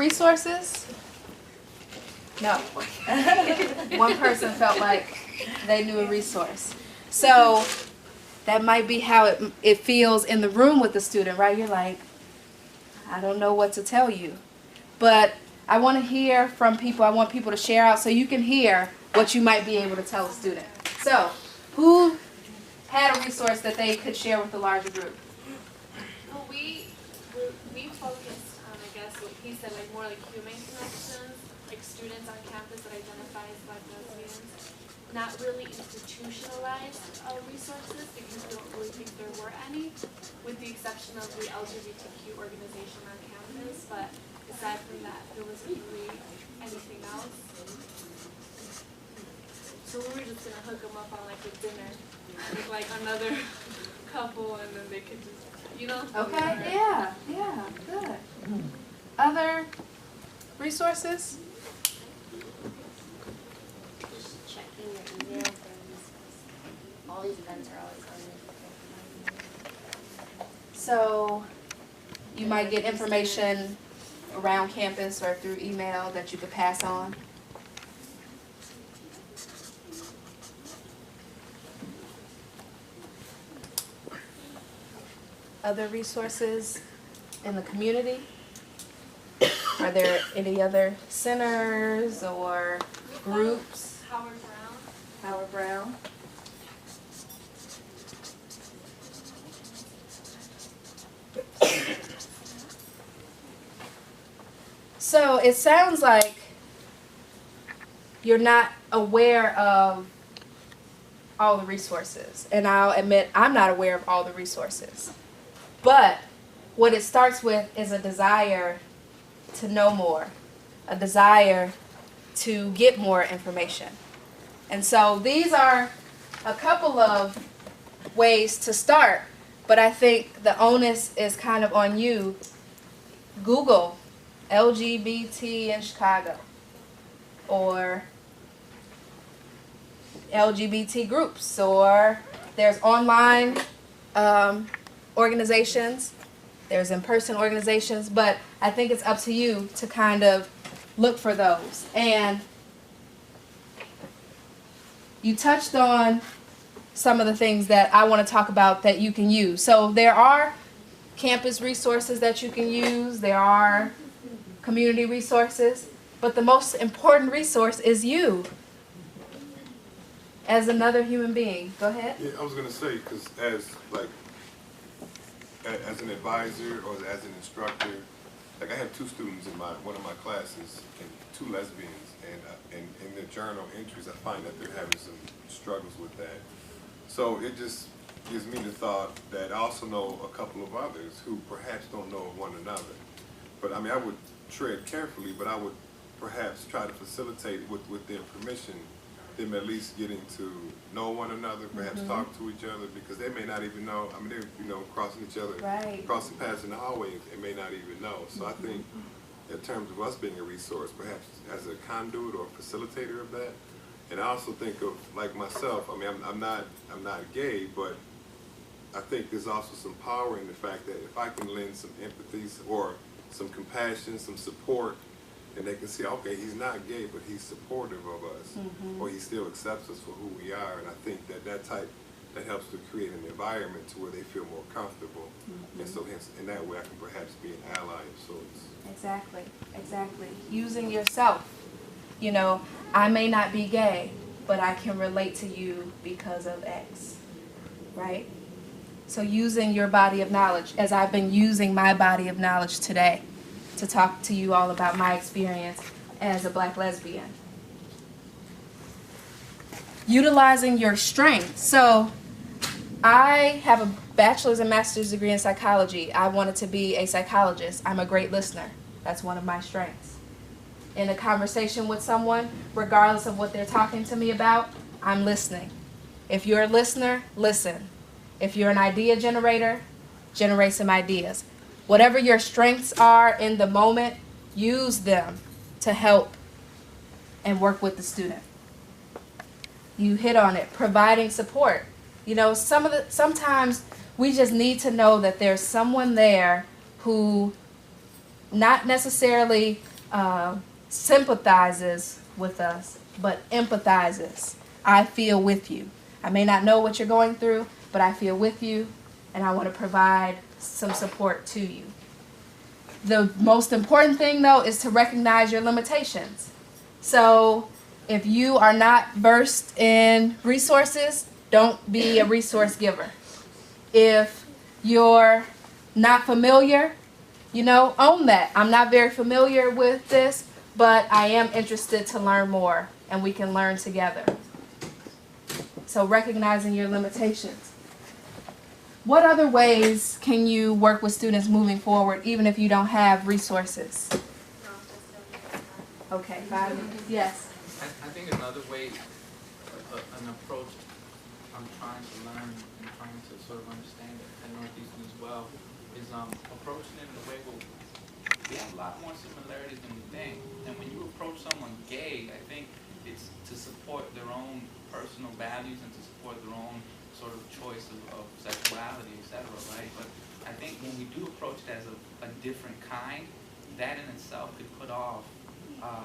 resources? No. One person felt like they knew a resource. So that might be how it feels in the room with the student, right? You're like, I don't know what to tell you. But I want to hear from people. I want people to share out so you can hear what you might be able to tell a student. So, who had a resource that they could share with the larger group? Well, we focused on, I guess, what he said, like more like human connections, like students on campus that identify as Black lesbians. Not really institutionalized resources because we don't really think there were any, with the exception of the LGBTQ organization on campus. But aside from that, there wasn't really anything else. So we were just gonna hook them up on like a dinner with like another couple, and then they could just, you know. Okay. Yeah. Good. Other resources? Checking your email for resources. All these events are always on. So you might get information around campus or through email that you could pass on. Other resources in the community? Are there any other centers or groups? Howard Brown. Howard Brown. So it sounds like you're not aware of all the resources. And I'll admit I'm not aware of all the resources. But what it starts with is a desire to know more, a desire to get more information. And so these are a couple of ways to start, but I think the onus is kind of on you. Google LGBT in Chicago or LGBT groups, or there's online organizations, there's in-person organizations, but I think it's up to you to kind of look for those. And you touched on some of the things that I want to talk about that you can use. So there are campus resources that you can use, there are community resources, but the most important resource is you as another human being. Go ahead. Yeah, I was going to say, because as an advisor or as an instructor, like I have two students in one of my classes, and two lesbians, and in their journal entries, I find that they're having some struggles with that. So it just gives me the thought that I also know a couple of others who perhaps don't know one another. But I mean, I would tread carefully, but I would perhaps try to facilitate with their permission, them at least getting to know one another, perhaps talk to each other, because they may not even know. I mean, they're crossing each other, crossing paths in the hallway, and may not even know. So I think, in terms of us being a resource, perhaps as a conduit or facilitator of that. And I also think of like myself. I mean, I'm not gay, but I think there's also some power in the fact that if I can lend some empathy or some compassion, some support, and they can see, okay, he's not gay, but he's supportive of us, or he still accepts us for who we are. And I think that helps to create an environment to where they feel more comfortable, and so hence in that way I can perhaps be an ally of sorts. Exactly. Using yourself. You know, I may not be gay, but I can relate to you because of X, right? So using your body of knowledge, as I've been using my body of knowledge today to talk to you all about my experience as a Black lesbian. Utilizing your strengths. So I have a bachelor's and master's degree in psychology. I wanted to be a psychologist. I'm a great listener. That's one of my strengths. In a conversation with someone, regardless of what they're talking to me about, I'm listening. If you're a listener, listen. If you're an idea generator, generate some ideas. Whatever your strengths are in the moment, use them to help and work with the student. You hit on it, providing support. You know, sometimes we just need to know that there's someone there who not necessarily sympathizes with us, but empathizes. I feel with you. I may not know what you're going through, but I feel with you, and I want to provide some support to you. The most important thing, though, is to recognize your limitations. So if you are not versed in resources, don't be a resource giver. If you're not familiar, own that. I'm not very familiar with this, but I am interested to learn more, and we can learn together. So recognizing your limitations. What other ways can you work with students moving forward, even if you don't have resources? Okay, 5 minutes. Yes. I think another way, an approach I'm trying to learn and trying to sort of understand at Northeastern as well is approaching it in a way where we have a lot more similarities than we think. And when you approach someone gay, I think it's to support their own personal values and to support their own sort of choice of sexuality, etc., right? But I think when we do approach it as a different kind, that in itself could put off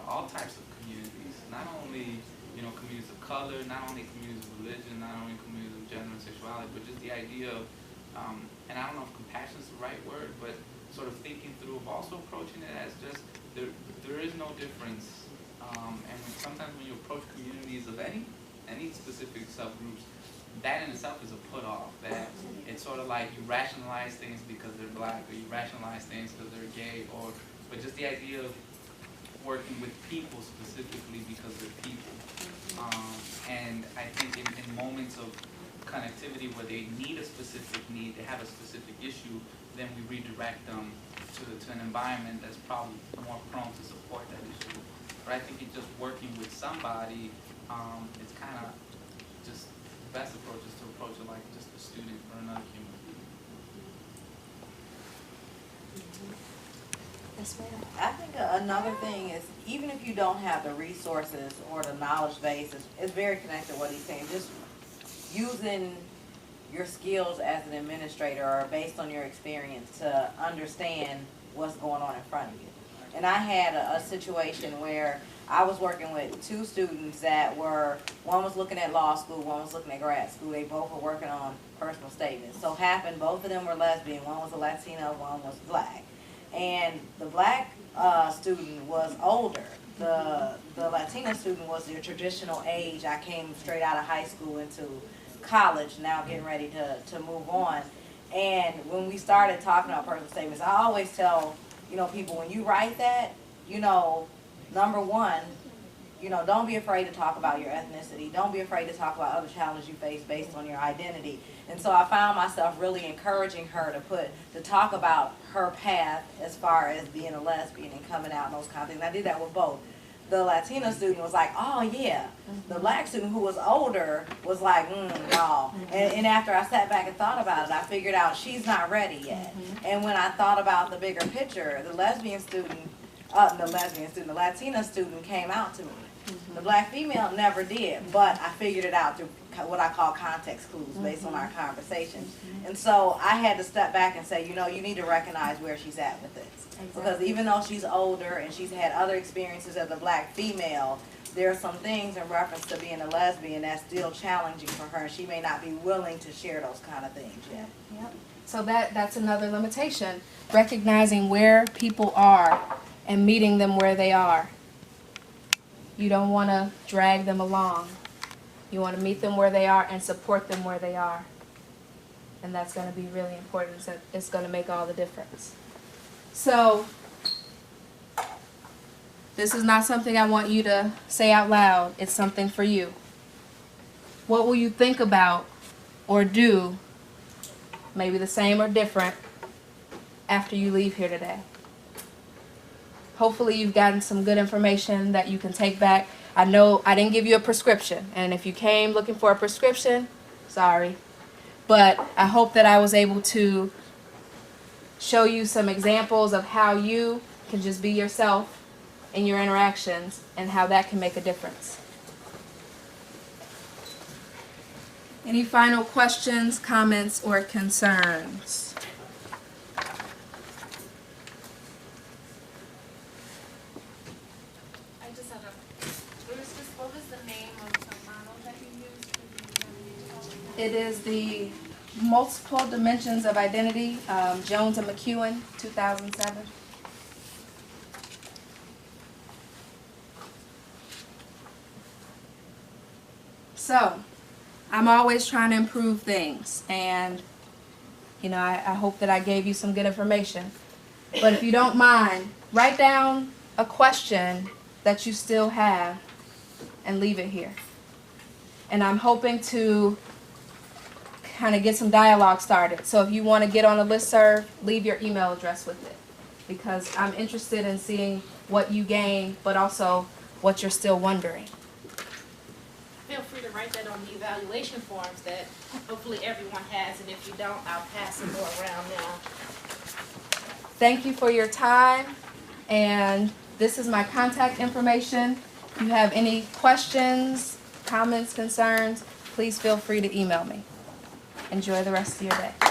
all types of communities, not only communities of color, not only communities of religion, not only communities of gender and sexuality, but just the idea of, and I don't know if compassion is the right word, but sort of thinking through of also approaching it as just there is no difference, and sometimes when you approach communities of any specific subgroups, that in itself is a put off. That it's sort of like you rationalize things because they're black, or you rationalize things because they're gay, but just the idea of working with people specifically because they're people. And I think in moments of connectivity where they need a specific need, they have a specific issue, then we redirect them to an environment that's probably more prone to support that issue. But I think it's just working with somebody, it's kind of just the best approach is to approach it like just a student or another human being. I think another thing is, even if you don't have the resources or the knowledge base, it's very connected to what he's saying. Just using your skills as an administrator or based on your experience to understand what's going on in front of you. And I had a situation where I was working with two students that one was looking at law school, one was looking at grad school. They both were working on personal statements. So happened, both of them were lesbian. One was a Latina, one was black. And the black student was older. The Latina student was their traditional age. I came straight out of high school into college, now getting ready to move on. And when we started talking about personal statements, I always tell people, when you write that, number one, don't be afraid to talk about your ethnicity. Don't be afraid to talk about other challenges you face based on your identity. And so I found myself really encouraging her to talk about her path as far as being a lesbian and coming out and those kind of things. I did that with both. The Latina student was like, oh yeah. The black student who was older was like, no. And after I sat back and thought about it, I figured out she's not ready yet. And when I thought about the bigger picture, the Latina student came out to me. The black female never did, but I figured it out through what I call context clues based on our conversations. And so I had to step back and say, you need to recognize where she's at with this. Exactly. Because even though she's older and she's had other experiences as a black female, there are some things in reference to being a lesbian that's still challenging for her, and she may not be willing to share those kind of things yet. Yep. So that's another limitation, recognizing where people are and meeting them where they are. You don't want to drag them along. You want to meet them where they are and support them where they are. And that's going to be really important. It's going to make all the difference. So, this is not something I want you to say out loud. It's something for you. What will you think about or do, maybe the same or different, after you leave here today? Hopefully you've gotten some good information that you can take back. I know I didn't give you a prescription, and if you came looking for a prescription, sorry. But I hope that I was able to show you some examples of how you can just be yourself in your interactions and how that can make a difference. Any final questions, comments, or concerns? set up. What was the name of the model that you used for the It is the Multiple Dimensions of Identity, Jones and McEwen, 2007. So, I'm always trying to improve things, and you know, I hope that I gave you some good information. But if you don't mind, write down a question that you still have and leave it here. And I'm hoping to kind of get some dialogue started. So if you want to get on a listserv, leave your email address with it, because I'm interested in seeing what you gain, but also what you're still wondering. Feel free to write that on the evaluation forms that hopefully everyone has, and if you don't, I'll pass some more around now. Thank you for your time, and this is my contact information. If you have any questions, comments, concerns, please feel free to email me. Enjoy the rest of your day.